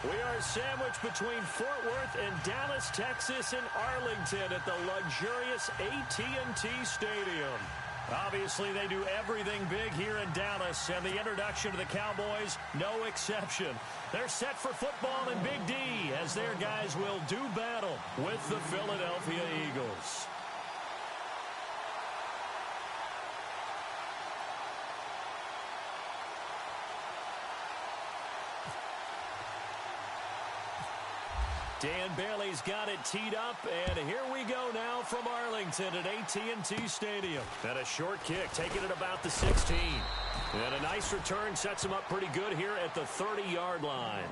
We are sandwiched between Fort Worth and Dallas, Texas, and Arlington at the luxurious AT&T Stadium. Obviously, they do everything big here in Dallas, and the introduction to the Cowboys, no exception. They're set for football in Big D as their guys will do battle with the Philadelphia Eagles. Dan Bailey's got it teed up, and here we go now from Arlington at AT&T Stadium. And a short kick, taking it about the 16. And a nice return sets him up pretty good here at the 30-yard line.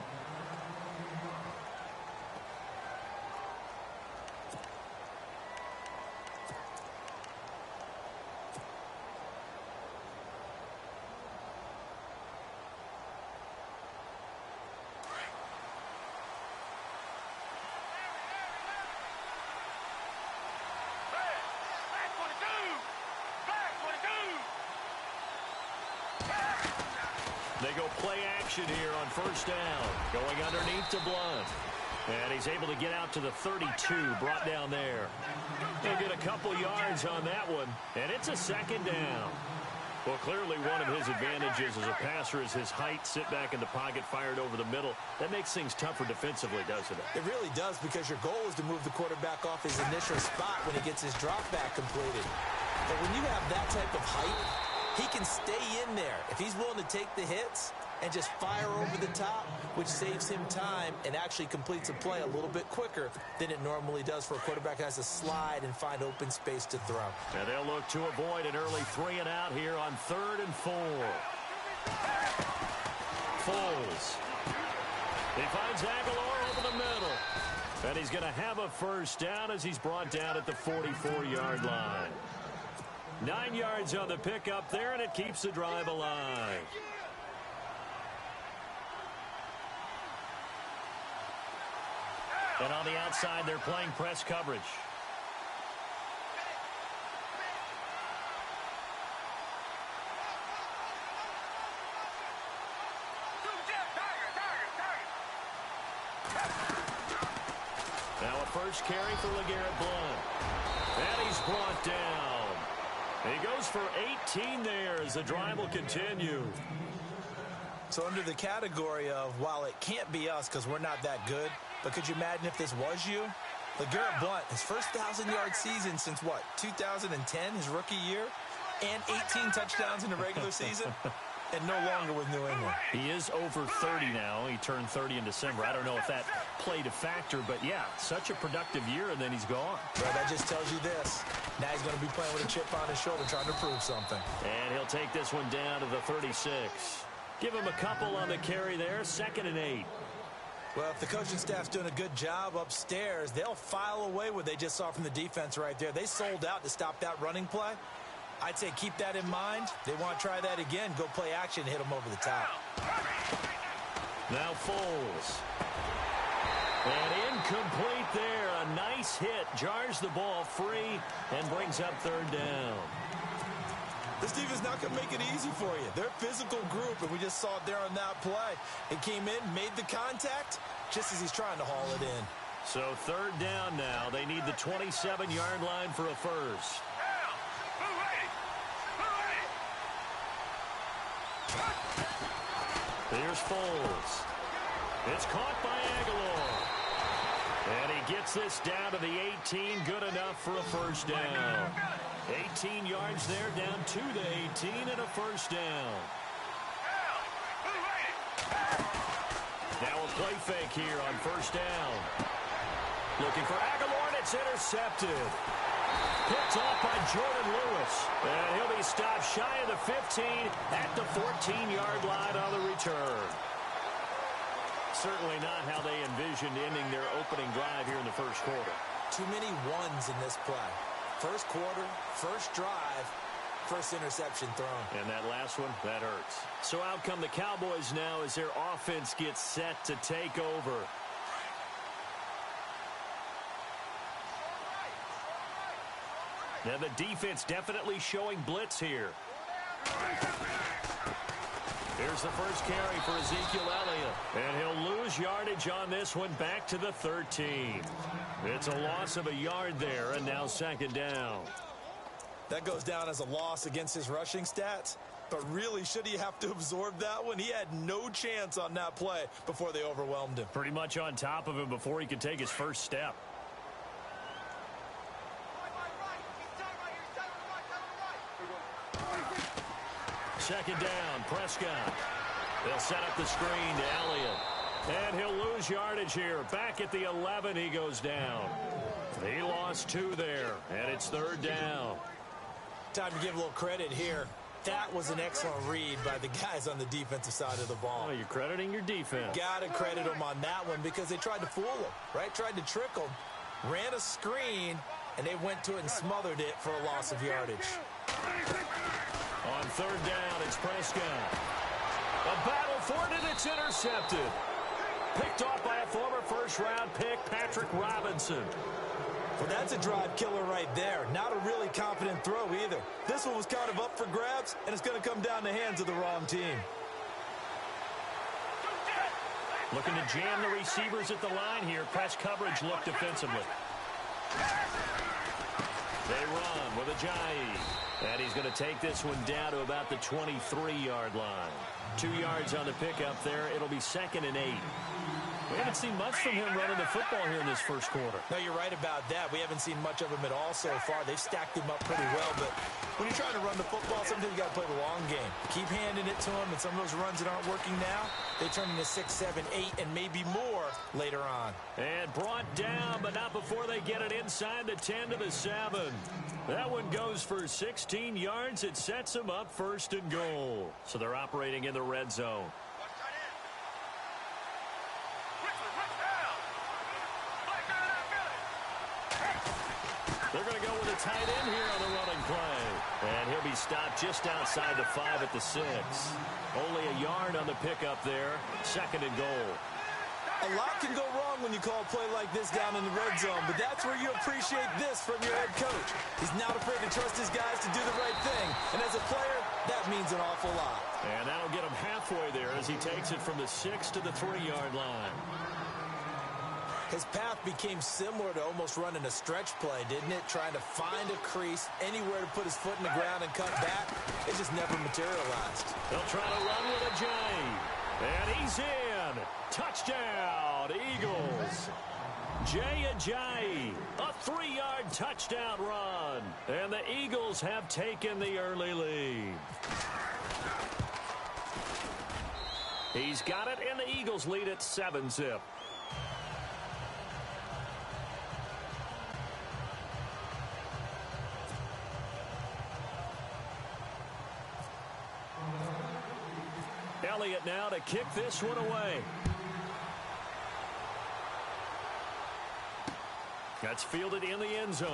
They go play action here on first down. Going underneath to Blunt. And he's able to get out to the 32, brought down there. They'll get a couple yards on that one, and it's a second down. Well, clearly one of his advantages as a passer is his height, sit back in the pocket, fired over the middle. That makes things tougher defensively, doesn't it? It really does, because your goal is to move the quarterback off his initial spot when he gets his drop back completed. But when you have that type of height, he can stay in there if he's willing to take the hits and just fire over the top, which saves him time and actually completes a play a little bit quicker than it normally does for a quarterback who has to slide and find open space to throw. And they'll look to avoid an early 3 and out here on 3rd and 4. Foles. He finds Aguilar over the middle. And he's going to have a first down as he's brought down at the 44-yard line. 9 yards on the pickup there, and it keeps the drive alive. And on the outside, they're playing press coverage. Now a first carry for LeGarrette Blount. And he's brought down. He goes for 18 there as the drive will continue. So under the category of, while it can't be us because we're not that good, but could you imagine if this was you? LeGarrette Blount, his first 1,000-yard season since, what, 2010, his rookie year? And 18 touchdowns in the regular season? And no longer with New England. He is over 30 now. He turned 30 in December. I don't know if that played a factor, but yeah, such a productive year, and then he's gone. Well, that just tells you this. Now he's going to be playing with a chip on his shoulder trying to prove something. And he'll take this one down to the 36. Give him a couple on the carry there, 2nd and 8. Well, if the coaching staff's doing a good job upstairs, they'll file away what they just saw from the defense right there. They sold out to stop that running play. I'd say keep that in mind. They want to try that again. Go play action, hit them over the top. Now Foles. And incomplete there. A nice hit. Jars the ball free and brings up 3rd down. This defense not going to make it easy for you. They're a physical group, and we just saw it there on that play. It came in, made the contact, just as he's trying to haul it in. So 3rd down now. They need the 27-yard line for a first. Here's Foles. It's caught by Aguilar. And he gets this down to the 18. Good enough for a first down. 18 yards there, down to the 18 and a first down. Now a play fake here on first down. Looking for Aguilar, and it's intercepted. Picked off by Jordan Lewis. And he'll be stopped shy of the 15 at the 14-yard line on the return. Certainly not how they envisioned ending their opening drive here in the first quarter. Too many ones in this play. First quarter, first drive, first interception thrown. And that last one, that hurts. So out come the Cowboys now as their offense gets set to take over. Now the defense definitely showing blitz here. Here's the first carry for Ezekiel Elliott. And he'll lose lose yardage on this one, back to the 13. It's a loss of a yard there, and now second down. That goes down as a loss against his rushing stats. But really, should he have to absorb that one? He had no chance on that play before they overwhelmed him. Pretty much on top of him before he could take his first step. Second down, Prescott. They'll set up the screen to Elliott. And he'll lose yardage here. Back at the 11, he goes down. He lost 2 there, and it's third down. Time to give a little credit here. That was an excellent read by the guys on the defensive side of the ball. Oh, you're crediting your defense. Got to credit them on that one because they tried to fool him, right? Tried to trick him. Ran a screen, and they went to it and smothered it for a loss of yardage. On third down, it's Prescott. A battle for it, and it's intercepted. Picked off by a former first-round pick, Patrick Robinson. Well, that's a drive killer right there. Not a really confident throw either. This one was kind of up for grabs, and it's going to come down the hands of the wrong team. Looking to jam the receivers at the line here. Press coverage look defensively. They run with Ajayi. And he's going to take this one down to about the 23-yard line. 2 yards on the pickup there. It'll be 2nd and 8. We haven't seen much from him running the football here in this first quarter. No, you're right about that. We haven't seen much of him at all so far. They've stacked him up pretty well, but when you're trying to run the football, sometimes you got to play the long game. Keep handing it to him, and some of those runs that aren't working now, they turn into 6, 7, 8, and maybe more later on. And brought down, but not before they get it inside the 10 to the 7. That one goes for 16 yards. It sets them up 1st and goal. So they're operating in the red zone. They're going to go with a tight end here on the running play. And he'll be stopped just outside the 5 at the 6. Only a yard on the pickup there. 2nd and goal. A lot can go wrong when you call a play like this down in the red zone, but that's where you appreciate this from your head coach. He's not afraid to trust his guys to do the right thing. And as a player, that means an awful lot. And that'll get him halfway there as he takes it from the 6 to the 3-yard line. His path became similar to almost running a stretch play, didn't it? Trying to find a crease, anywhere to put his foot in the ground and cut back. It just never materialized. They'll try to run with Ajayi. And he's in. Touchdown, Eagles. Jay Ajayi, a 3-yard touchdown run. And the Eagles have taken the early lead. He's got it, and the Eagles lead at 7-zip. Elliott now to kick this one away. That's fielded in the end zone.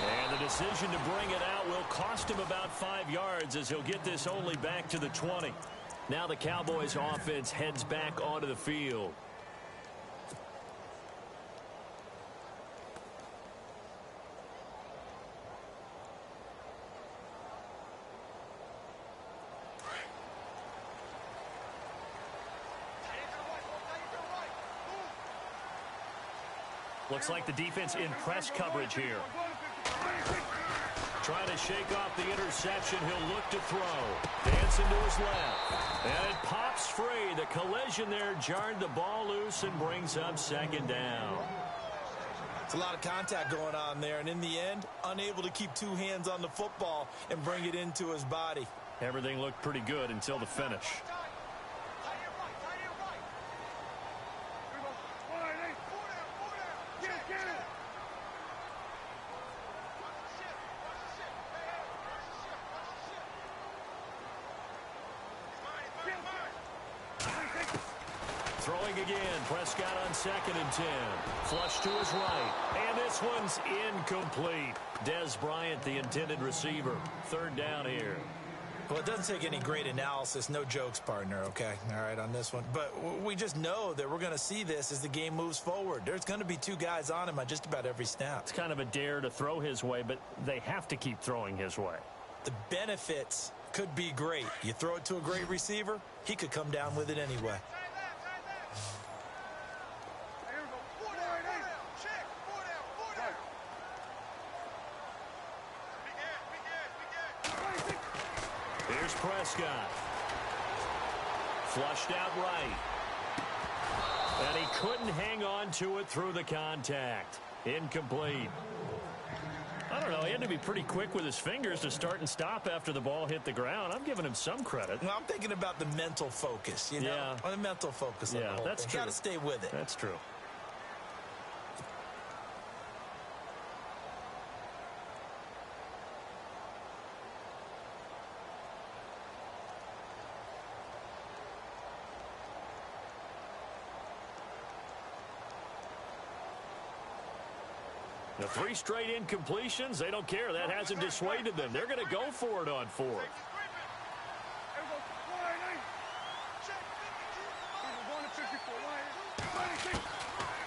And the decision to bring it out will cost him about 5 yards as he'll get this only back to the 20. Now the Cowboys offense heads back onto the field. Looks like the defense in press coverage here. Trying to shake off the interception. He'll look to throw. Dancing to his left. And it pops free. The collision there jarred the ball loose and brings up 2nd down. It's a lot of contact going on there. And in the end, unable to keep 2 hands on the football and bring it into his body. Everything looked pretty good until the finish. Throwing again, Prescott on 2nd and 10. Flush to his right, and this one's incomplete. Des Bryant, the intended receiver. 3rd down here. Well, it doesn't take any great analysis. No jokes, partner, okay? All right, on this one. But we just know that we're going to see this as the game moves forward. There's going to be 2 guys on him on just about every snap. It's kind of a dare to throw his way, but they have to keep throwing his way. The benefits could be great. You throw it to a great receiver, he could come down with it anyway. Here's Prescott. Flushed out right. And he couldn't hang on to it through the contact. Incomplete. I don't know. He had to be pretty quick with his fingers to start and stop after the ball hit the ground. I'm giving him some credit. Well, I'm thinking about the mental focus, you know? Yeah. On the mental focus of the whole that's thing. true. Got to stay with it. That's true. The 3 straight incompletions, they don't care. That hasn't dissuaded them. They're going to go for it on 4th.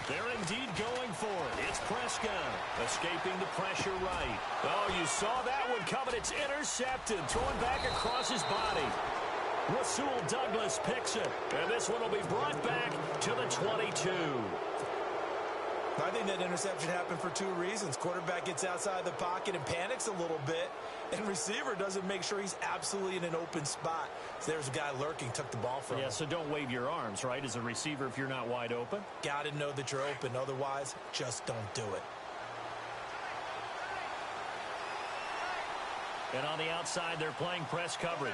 They're indeed going for it. It's Prescott escaping the pressure right. Oh, you saw that one coming. It's intercepted. Throwing back across his body. Rasul Douglas picks it. And this one will be brought back to the 22. I think that interception happened for 2 reasons. Quarterback gets outside the pocket and panics a little bit, and receiver doesn't make sure he's absolutely in an open spot. So there's a guy lurking, took the ball from him. Yeah, so don't wave your arms, right, as a receiver if you're not wide open. Got to know that you're open. Otherwise, just don't do it. And on the outside, they're playing press coverage.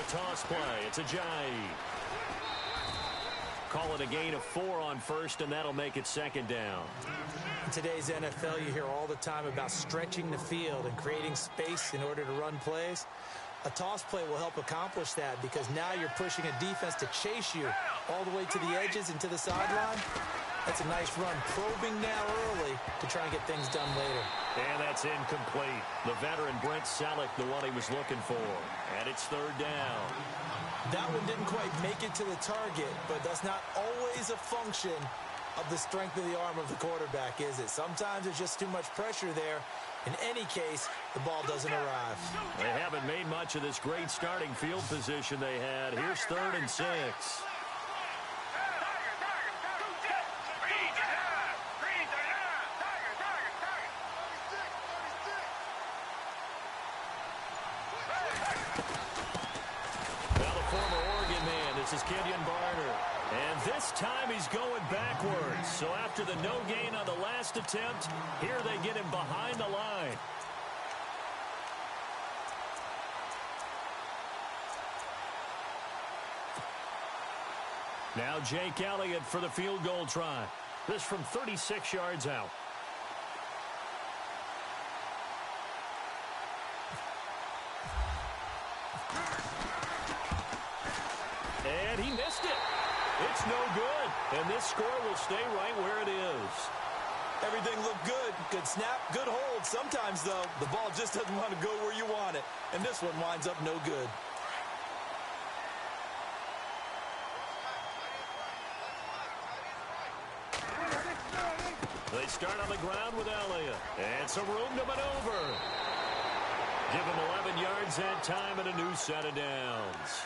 Toss play. It's a Ajayi. Call it a gain of 4 on 1st, and that'll make it 2nd down. In today's NFL, you hear all the time about stretching the field and creating space in order to run plays. A toss play will help accomplish that because now you're pushing a defense to chase you all the way to the edges and to the sideline. That's a nice run, probing now early to try and get things done later. And that's incomplete. The veteran Brent Selleck, the one he was looking for. And it's 3rd down. That one didn't quite make it to the target, but that's not always a function of the strength of the arm of the quarterback, is it? Sometimes there's just too much pressure there. In any case, the ball doesn't arrive. They haven't made much of this great starting field position they had. Here's 3rd and 6. This is Kenyon Barner. And this time he's going backwards. So after the no gain on the last attempt, here they get him behind the line. Now Jake Elliott for the field goal try. This from 36 yards out. And he missed it. It's no good. And this score will stay right where it is. Everything looked good. Good snap, good hold. Sometimes, though, the ball just doesn't want to go where you want it. And this one winds up no good. They start on the ground with Elliott. And some room to maneuver. Give him 11 yards that time and a new set of downs.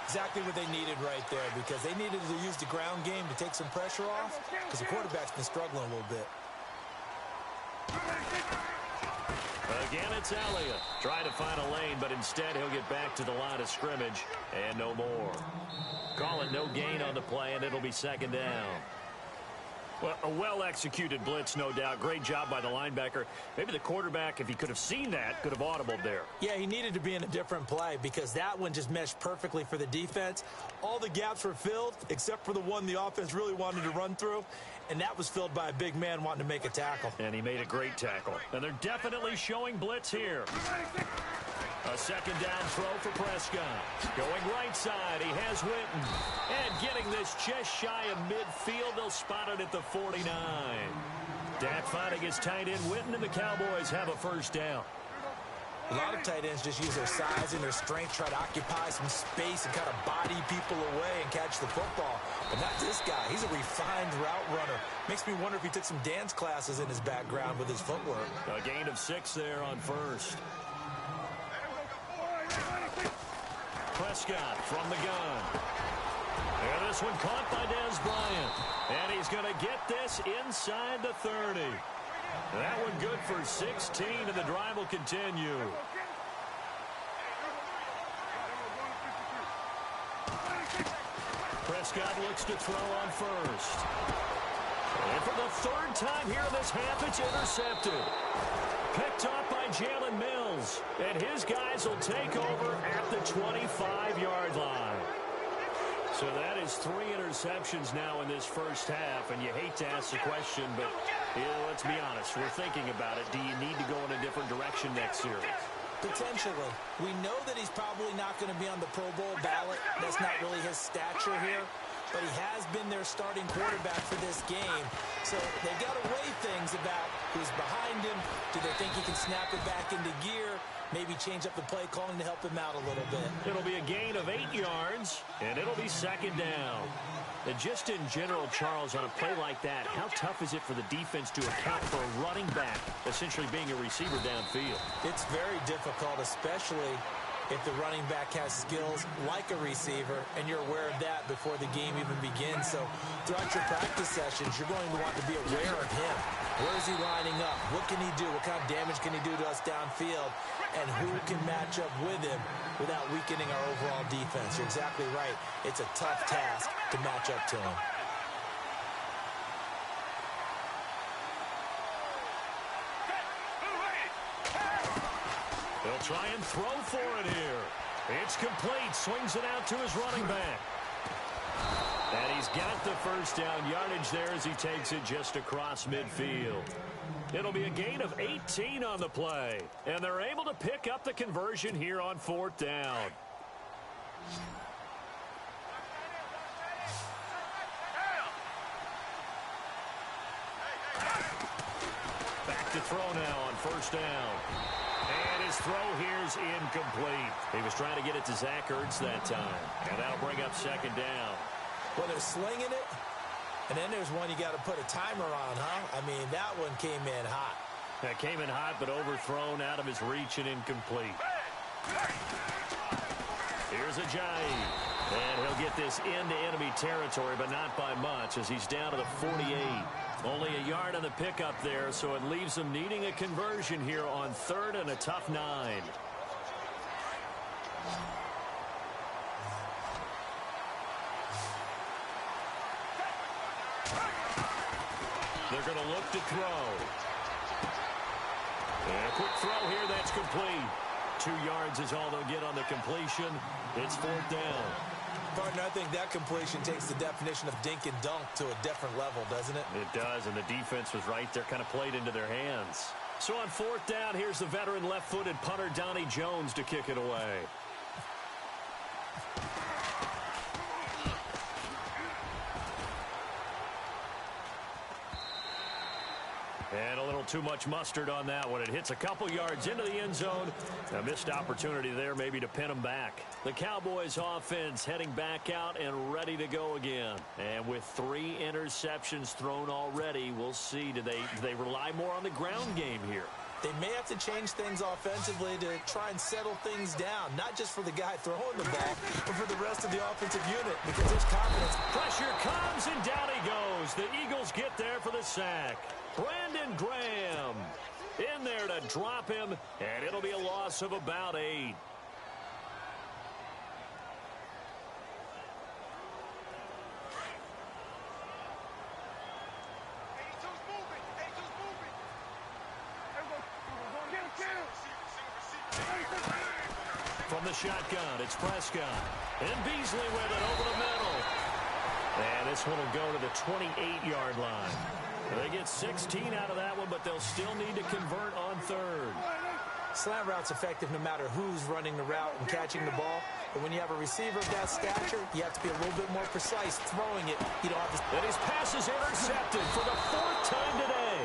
Exactly what they needed right there, because they needed to use the ground game to take some pressure off, because the quarterback's been struggling a little bit. Again, it's Elliott. Trying to find a lane, but instead he'll get back to the line of scrimmage and no more. Call it no gain on the play, and it'll be 2nd down. Well, a well-executed blitz, no doubt. Great job by the linebacker. Maybe the quarterback, if he could have seen that, could have audibled there. Yeah, he needed to be in a different play because that one just meshed perfectly for the defense. All the gaps were filled except for the one the offense really wanted to run through, and that was filled by a big man wanting to make a tackle. And he made a great tackle. And they're definitely showing blitz here. A 2nd down throw for Prescott. Going right side, he has Witten. And getting this just shy of midfield, they'll spot it at the 49. Dak finding his tight end Witten, and the Cowboys have a 1st down. A lot of tight ends just use their size and their strength, try to occupy some space and kind of body people away and catch the football. But not this guy. He's a refined route runner. Makes me wonder if he took some dance classes in his background with his footwork. A gain of 6 there on first. Prescott from the gun. And this one caught by Dez Bryant. And he's going to get this inside the 30. That one good for 16, and the drive will continue. Prescott looks to throw on first. And for the 3rd time here in this half, it's intercepted. Picked off by Jalen Mills. And his guys will take over at the 25-yard line. So that is 3 interceptions now in this first half, and you hate to ask the question, but let's be honest, we're thinking about it. Do you need to go in a different direction next series? Potentially. We know that he's probably not going to be on the Pro Bowl ballot. That's not really his stature here, but he has been their starting quarterback for this game. So they've got to weigh things about who's behind him. Do they think he can snap it back into gear? Maybe change up the play calling to help him out a little bit. It'll be a gain of 8 yards, and it'll be 2nd down. And just in general, Charles, on a play like that, how tough is it for the defense to account for a running back essentially being a receiver downfield? It's very difficult, especially if the running back has skills like a receiver, and you're aware of that before the game even begins. So throughout your practice sessions, you're going to want to be aware of him. Where is he lining up? What can he do? What kind of damage can he do to us downfield? And who can match up with him without weakening our overall defense? You're exactly right. It's a tough task to match up to him. He'll try and throw for it here. It's complete. Swings it out to his running back. And he's got the first down yardage there as he takes it just across midfield. It'll be a gain of 18 on the play. And they're able to pick up the conversion here on 4th down. Back to throw now on 1st down. And his throw here's incomplete. He was trying to get it to Zach Ertz that time. And that'll bring up 2nd down. Well, they're slinging it. And then there's one you got to put a timer on, huh? I mean, that one came in hot. That came in hot, but overthrown out of his reach and incomplete. Here's Ajayi. And he'll get this into enemy territory, but not by much as he's down to the 48. Only a yard on the pickup there, so it leaves them needing a conversion here on 3rd and a tough 9. They're going to look to throw. And a quick throw here, that's complete. 2 yards is all they'll get on the completion. It's 4th down. Partner, I think that completion takes the definition of dink and dunk to a different level, doesn't it? It does, and the defense was right there, kind of played into their hands. So on 4th down, here's the veteran left-footed punter Donnie Jones to kick it away. And a little too much mustard on that one. It hits a couple yards into the end zone. A missed opportunity there maybe to pin them back. The Cowboys offense heading back out and ready to go again. And with 3 interceptions thrown already, we'll see. Do they rely more on the ground game here? They may have to change things offensively to try and settle things down. Not just for the guy throwing the ball, but for the rest of the offensive unit, because there's confidence. Pressure comes, and down he goes. The Eagles get there for the sack. Brandon Graham in there to drop him, and it'll be a loss of about 8. From the shotgun, it's Prescott. And Beasley with it over the middle. And this one will go to the 28-yard line. They get 16 out of that one, but they'll still need to convert on 3rd. Slant route's effective no matter who's running the route and catching the ball. But when you have a receiver of that stature, you have to be a little bit more precise throwing it. You don't have to... And his pass is intercepted for the 4th time today.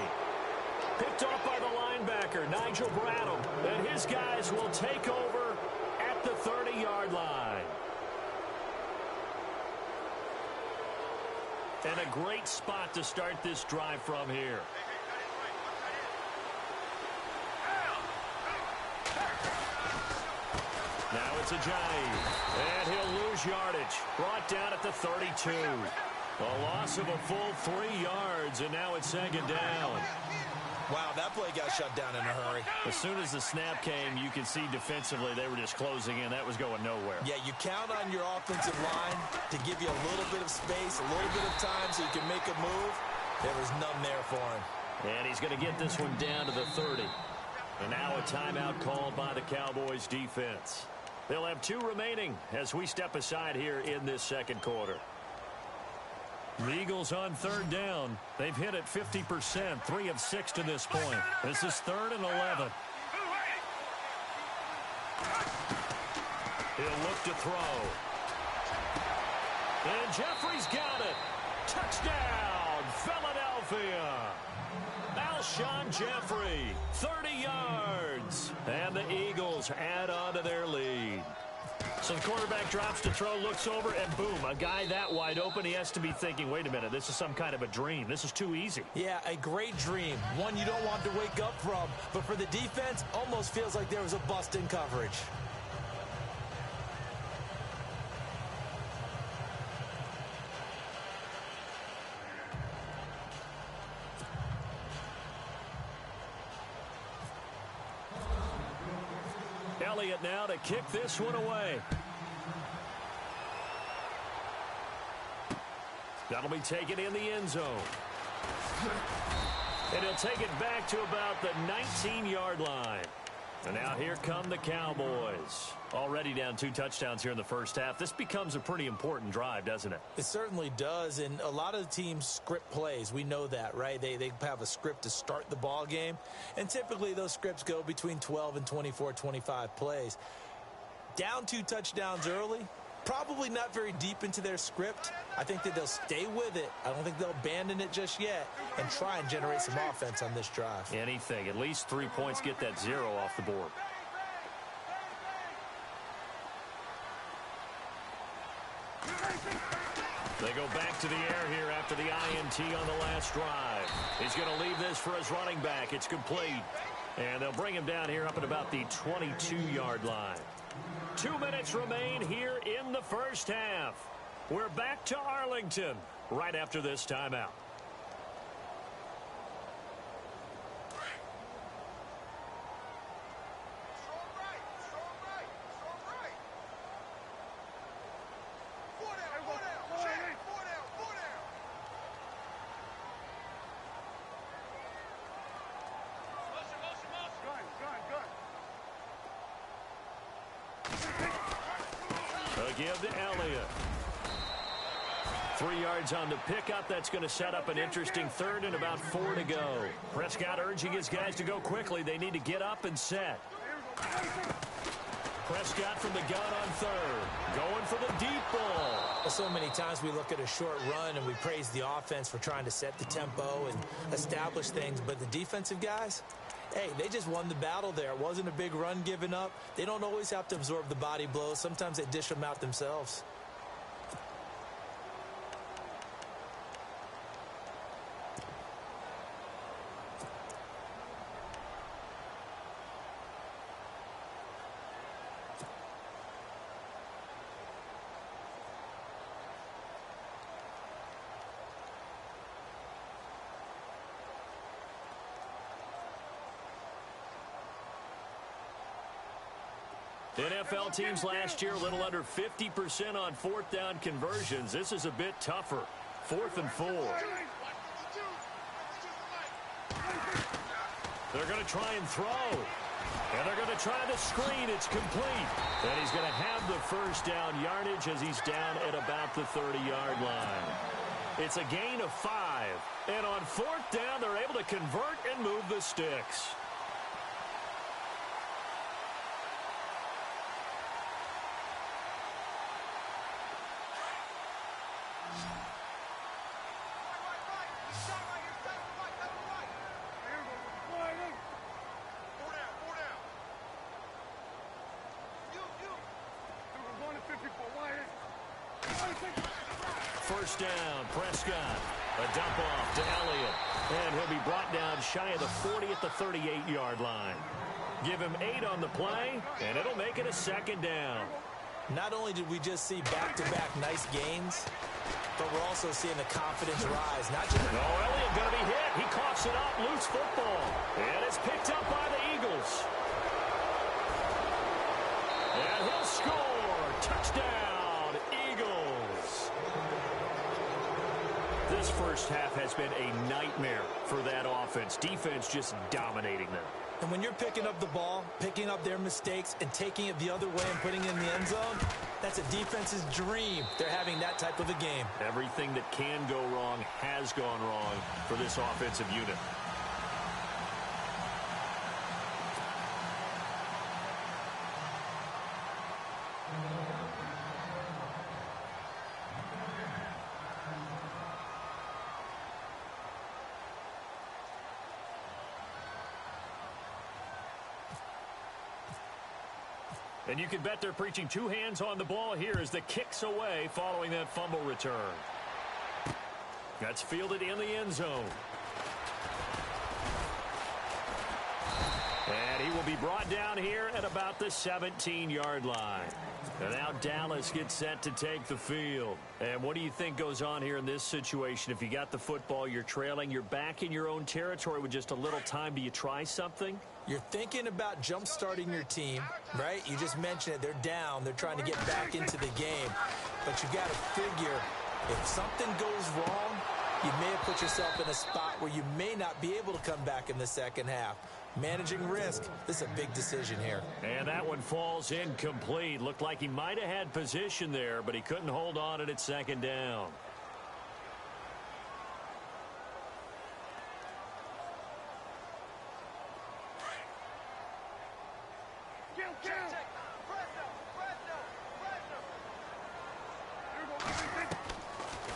Picked off by the linebacker, Nigel Bradham. And his these guys will take over at the 30-yard line. And a great spot to start this drive from here. Now it's a Ajayi, and he'll lose yardage. Brought down at the 32. A loss of a full 3 yards, and now it's second down. Wow, that play got shut down in a hurry. As soon as the snap came, you can see defensively they were just closing in. That was going nowhere. Yeah, you count on your offensive line to give you a little bit of space, a little bit of time so you can make a move. There was none there for him. And he's going to get this one down to the 30. And now a timeout called by the Cowboys defense. They'll have 2 remaining as we step aside here in this second quarter. The Eagles on third down. They've hit it 50%, 3 of 6 to this point. This is 3rd and 11. He'll look to throw. And Jeffrey's got it. Touchdown, Philadelphia. Alshon Jeffrey, 30 yards. And the Eagles add on to their lead. So the quarterback drops to throw, looks over, and boom, a guy that wide open, he has to be thinking, wait a minute, this is some kind of a dream. This is too easy. Yeah, a great dream. One you don't want to wake up from. But for the defense, almost feels like there was a bust in coverage. Elliott now to kick this one away. That'll be taken in the end zone. And he'll take it back to about the 19-yard line. And now here come the Cowboys. Already down 2 touchdowns here in the first half. This becomes a pretty important drive, doesn't it? It certainly does, and a lot of the teams script plays. We know that, right? They have a script to start the ball game, and typically those scripts go between 12 and 24, 25 plays. Down 2 touchdowns early, probably not very deep into their script. I think that they'll stay with it. I don't think they'll abandon it just yet and try and generate some offense on this drive. Anything. At least 3 points, get that 0 off the board. They go back to the air here after the INT on the last drive. He's going to leave this for his running back. It's complete. And they'll bring him down here up at about the 22-yard line. 2 minutes remain here in the first half. We're back to Arlington right after this timeout. Give to Elliott. 3 yards on the pickup. That's going to set up an interesting 3rd and about 4 to go. Prescott urging his guys to go quickly. They need to get up and set. Prescott from the gun on 3rd. Going for the deep ball. So many times we look at a short run and we praise the offense for trying to set the tempo and establish things. But the defensive guys, hey, they just won the battle there. It wasn't a big run given up. They don't always have to absorb the body blows. Sometimes they dish them out themselves. NFL teams last year, a little under 50% on 4th down conversions. This is a bit tougher. 4th and 4. They're going to try and throw. And they're going to try the screen. It's complete. And he's going to have the first down yardage as he's down at about the 30-yard line. It's a gain of 5. And on 4th down, they're able to convert and move the sticks. first down. Prescott, a dump off to Elliott. And he'll be brought down shy of the 40 at the 38-yard line. Give him 8 on the play, and it'll make it a second down. Not only did we just see back-to-back nice gains, but we're also seeing the confidence rise. Not just Elliott going to be hit. He coughs it up. Loose football. And it's picked up by the Eagles. And he'll score. Touchdown, Eagles. This first half has been a nightmare for that offense. Defense just dominating them. And when you're picking up the ball, picking up their mistakes, and taking it the other way and putting it in the end zone, that's a defense's dream. They're having that type of a game. Everything that can go wrong has gone wrong for this offensive unit. And you can bet they're preaching 2 hands on the ball here as the kick's away following that fumble return. That's fielded in the end zone. And he will be brought down here at about the 17-yard line. And now Dallas gets set to take the field. And what do you think goes on here in this situation? If you got the football, you're trailing, you're back in your own territory with just a little time. Do you try something? You're thinking about jump-starting your team, right? You just mentioned it. They're down. They're trying to get back into the game. But you got to figure if something goes wrong, you may have put yourself in a spot where you may not be able to come back in the second half. Managing risk, this is a big decision here. And that one falls incomplete. Looked like he might have had position there, but he couldn't hold on at second down.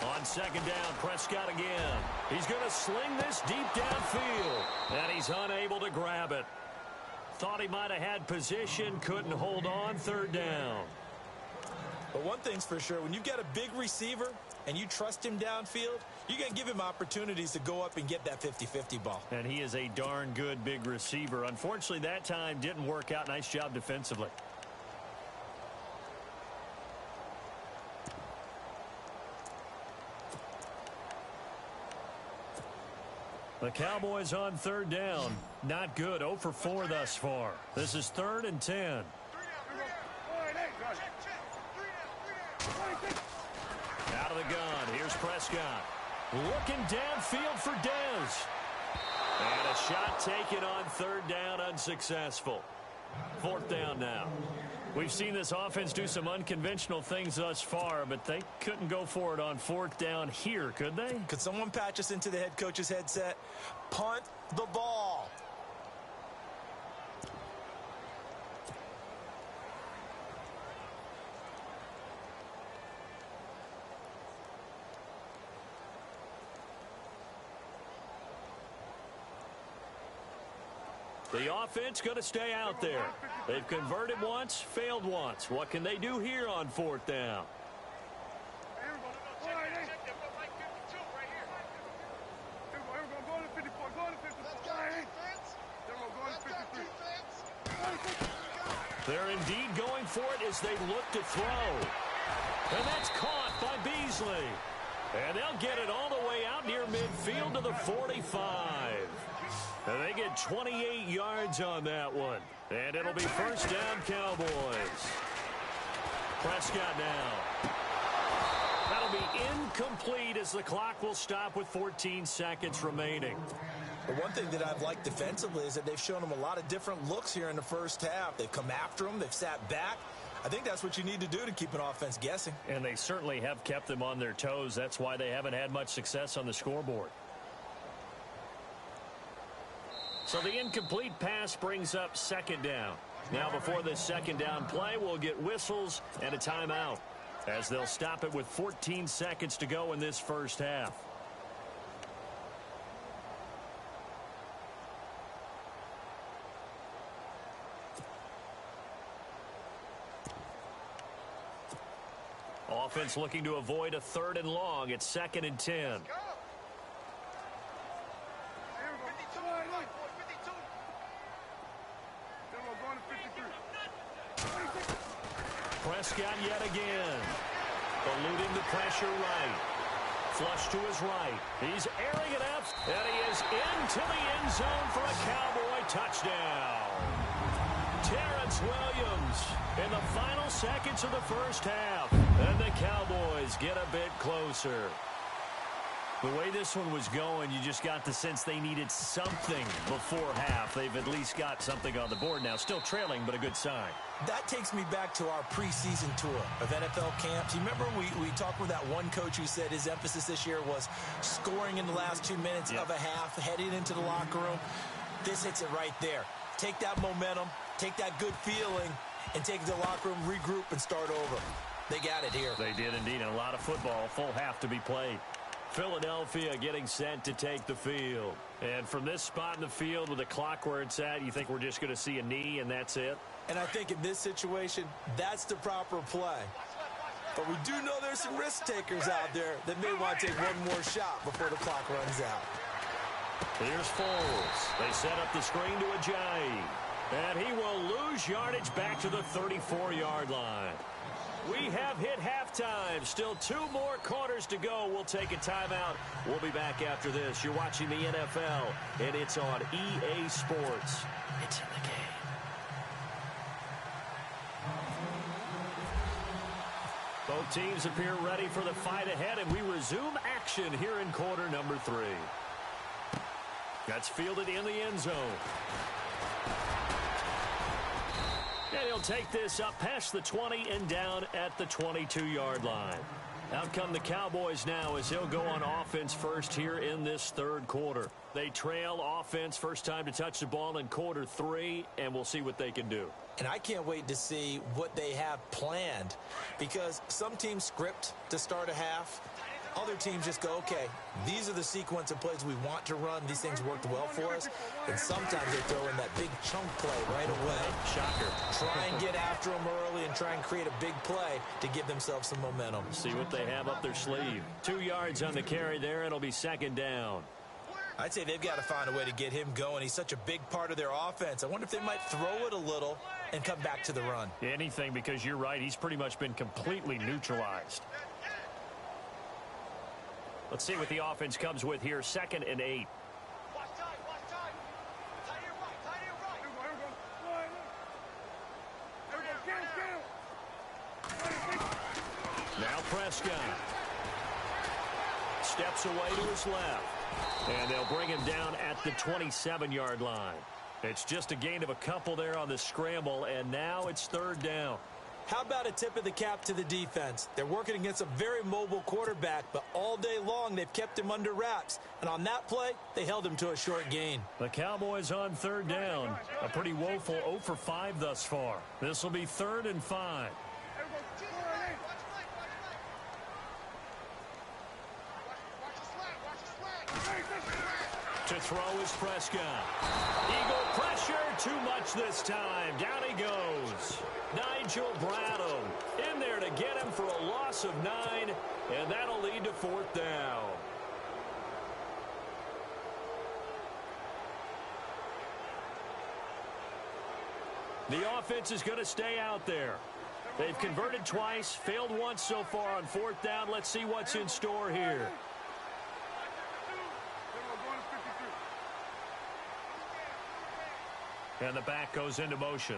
On second down, Prescott again. He's going to sling this deep downfield, and he's unable to grab it. Thought he might have had position, couldn't hold on, third down. But one thing's for sure, when you've got a big receiver and you trust him downfield, you're going to give him opportunities to go up and get that 50-50 ball. And he is a darn good big receiver. Unfortunately, that time didn't work out. Nice job defensively. The Cowboys on third down. Not good. 0 for 4 thus far. This is 3rd and 10. Out of the gun. Here's Prescott. Looking downfield for Dez. And a shot taken on third down, unsuccessful. 4th down now. We've seen this offense do some unconventional things thus far, but they couldn't go for it on 4th down here, could they? Could someone patch us into the head coach's headset? Punt the ball. The offense going to stay out there. They've converted once, failed once. What can they do here on 4th down? They're indeed going for it as they look to throw. And that's caught by Beasley. And they'll get it all the way out near midfield to the 45. And they get 28 yards on that one. And it'll be first down, Cowboys. Prescott now. That'll be incomplete as the clock will stop with 14 seconds remaining. But one thing that I've liked defensively is that they've shown them a lot of different looks here in the first half. They've come after them. They've sat back. I think that's what you need to do to keep an offense guessing. And they certainly have kept them on their toes. That's why they haven't had much success on the scoreboard. So the incomplete pass brings up second down. Now before this second down play, we'll get whistles and a timeout as they'll stop it with 14 seconds to go in this first half. offense looking to avoid a 3rd and long. It's 2nd and 10. Prescott yet again. Eluding the pressure right. Flush to his right. He's airing it out, and he is into the end zone for a Cowboy touchdown. Terrence Williams in the final seconds of the first half. And the Cowboys get a bit closer. The way this one was going, you just got the sense they needed something before half. They've at least got something on the board now. Still trailing, but a good sign. That takes me back to our preseason tour of NFL camps. You remember we talked with that one coach who said his emphasis this year was scoring in the last 2 minutes of a half, heading into the locker room. This hits it right there. Take that momentum, take that good feeling, and take it to the locker room, regroup, and start over. They got it here. They did indeed. And a lot of football, full half to be played. Philadelphia getting set to take the field. And from this spot in the field with the clock where it's at, you think we're just going to see a knee and that's it? And I think in this situation, that's the proper play. But we do know there's some risk takers out there that may want to take one more shot before the clock runs out. Here's Foles. They set up the screen to Ajayi. And he will lose yardage back to the 34-yard line. We have hit halftime. Still 2 more quarters to go. We'll take a timeout. We'll be back after this. You're watching the NFL, and it's on EA Sports. It's in the game. Both teams appear ready for the fight ahead, and we resume action here in quarter number 3. That's fielded in the end zone. And he'll take this up past the 20 and down at the 22-yard line. Out come the Cowboys now as he'll go on offense first here in this 3rd quarter. They trail offense first time to touch the ball in quarter 3, and we'll see what they can do. And I can't wait to see what they have planned, because some teams script to start a half. Other teams just go, okay, these are the sequence of plays we want to run. These things worked well for us. And sometimes they throw in that big chunk play right away. Shocker. Try and get after them early and try and create a big play to give themselves some momentum. See what they have up their sleeve. 2 yards on the carry there. It'll be 2nd down. I'd say they've got to find a way to get him going. He's such a big part of their offense. I wonder if they might throw it a little and come back to the run. Anything, because you're right. He's pretty much been completely neutralized. Let's see what the offense comes with here. 2nd and 8. Now Prescott. Steps away to his left. And they'll bring him down at the 27-yard line. It's just a gain of a couple there on the scramble, and now it's 3rd down. How about a tip of the cap to the defense? They're working against a very mobile quarterback, but all day long they've kept him under wraps. And on that play, they held him to a short gain. The Cowboys on 3rd down. A pretty woeful 0 for 5 thus far. This will be 3rd and 5. To throw is Prescott. Eagle pressure, too much this time. Down he goes. Nigel Bradham in there to get him for a loss of 9, and that'll lead to 4th down. The offense is going to stay out there. They've converted twice, failed once so far on 4th down. Let's see what's in store here. And the back goes into motion.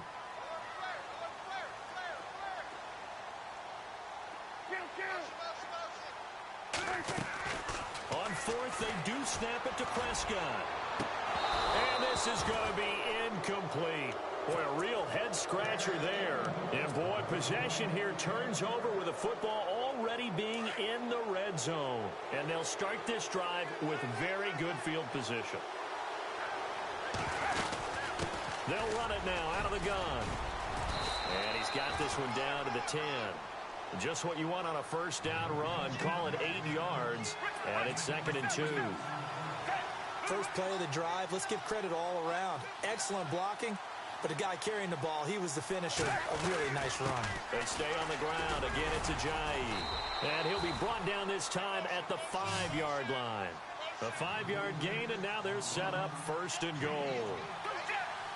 On 4th, they do snap it to Prescott. And this is going to be incomplete. Boy, a real head-scratcher there. And, boy, possession here turns over with the football already being in the red zone. And they'll start this drive with very good field position. They'll run it now out of the gun. And he's got this one down to the 10. Just what you want on a 1st down run. Call it 8 yards. And it's 2nd and 2. First play of the drive. Let's give credit all around. Excellent blocking. But the guy carrying the ball, he was the finisher. A really nice run. They stay on the ground. Again, it's Ajayi. And he'll be brought down this time at the 5-yard line. A 5-yard gain, and now they're set up 1st and goal.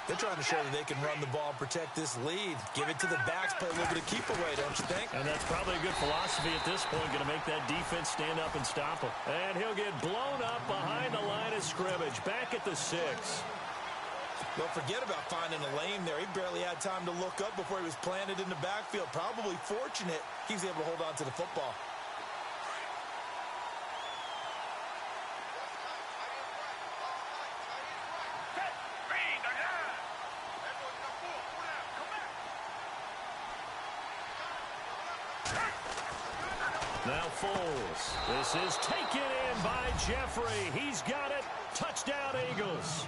They're trying to show that they can run the ball and protect this lead. Give it to the backs, play a little bit of keep away, don't you think? And that's probably a good philosophy at this point, going to make that defense stand up and stop him. And he'll get blown up behind the line of scrimmage, back at the 6. Don't forget about finding a lane there. He barely had time to look up before he was planted in the backfield. Probably fortunate he was able to hold on to the football. Now Foles. This is taken in by Jeffrey. He's got it. Touchdown, Eagles.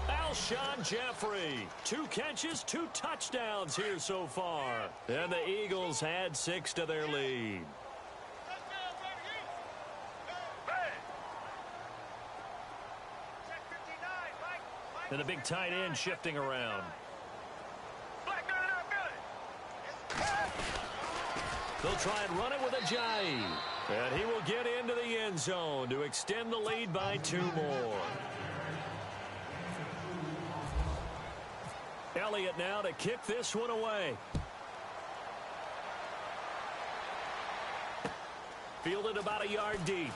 Alshon Jeffrey. 2 catches, 2 touchdowns here so far. And the Eagles add 6 to their lead. And the big tight end shifting around. They'll try and run it with Ajayi. And he will get into the end zone to extend the lead by 2 more. Elliott now to kick this one away. Fielded about a yard deep.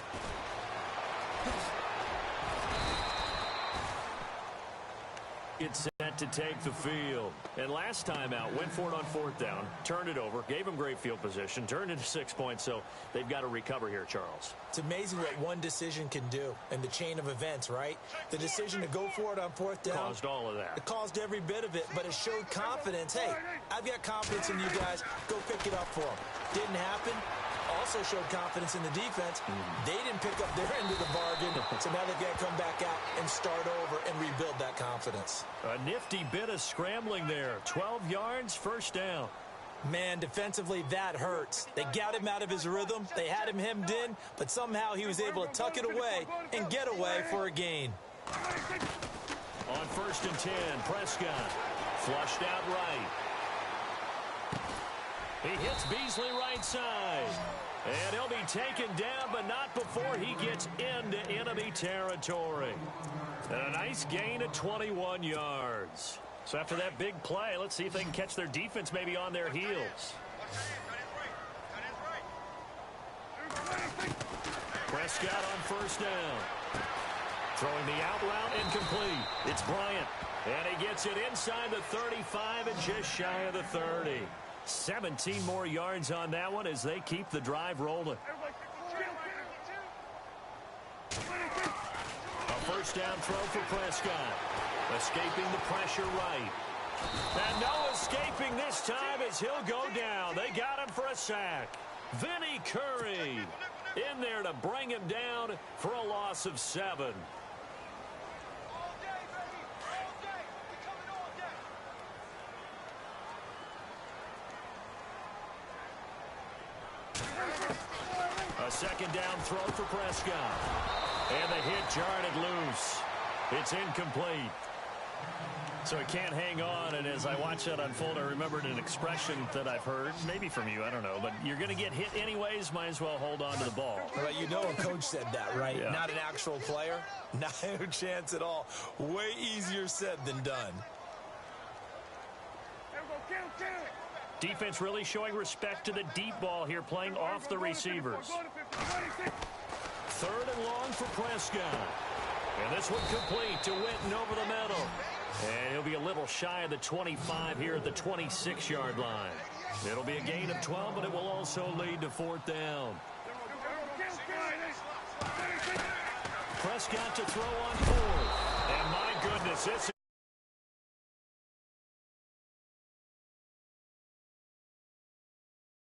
It's set to take the field. And last time out, went for it on 4th down, turned it over, gave him great field position, turned into 6 points, so they've got to recover here, Charles. It's amazing what one decision can do in the chain of events, right? The decision to go for it on 4th down. Caused all of that. It caused every bit of it, but it showed confidence. Hey, I've got confidence in you guys. Go pick it up for them. Didn't happen. Also showed confidence in the defense. They didn't pick up their end of the bargain, so now they've got to come back out and start over and rebuild that confidence. A nifty bit of scrambling there. 12 yards, 1st down. Man, defensively, that hurts. They got him out of his rhythm. They had him hemmed in, but somehow he was able to tuck it away and get away for a gain. On 1st and 10, Prescott flushed out right. He hits Beasley right side. And he'll be taken down, but not before he gets into enemy territory. And a nice gain of 21 yards. So after that big play, let's see if they can catch their defense maybe on their heels. Prescott on 1st down. Throwing the out route incomplete. It's Bryant. And he gets it inside the 35 and just shy of the 30. 17 more yards on that one as they keep the drive rolling. A 1st down throw for Prescott. Escaping the pressure right. And no escaping this time as he'll go down. They got him for a sack. Vinny Curry in there to bring him down for a loss of 7. A 2nd down throw for Prescott. And the hit jarred it loose. It's incomplete. So he can't hang on, and as I watch that unfold, I remembered an expression that I've heard, maybe from you, I don't know, but you're going to get hit anyways, might as well hold on to the ball. Well, you know a coach said that, right? Yeah. Not an actual player. Not a chance at all. Way easier said than done. Defense really showing respect to the deep ball here, playing off the receivers. 3rd and long for Prescott. And this one complete to Witten over the middle. And he'll be a little shy of the 25 here at the 26-yard line. It'll be a gain of 12, but it will also lead to 4th down. Prescott to throw on 4th. And my goodness, this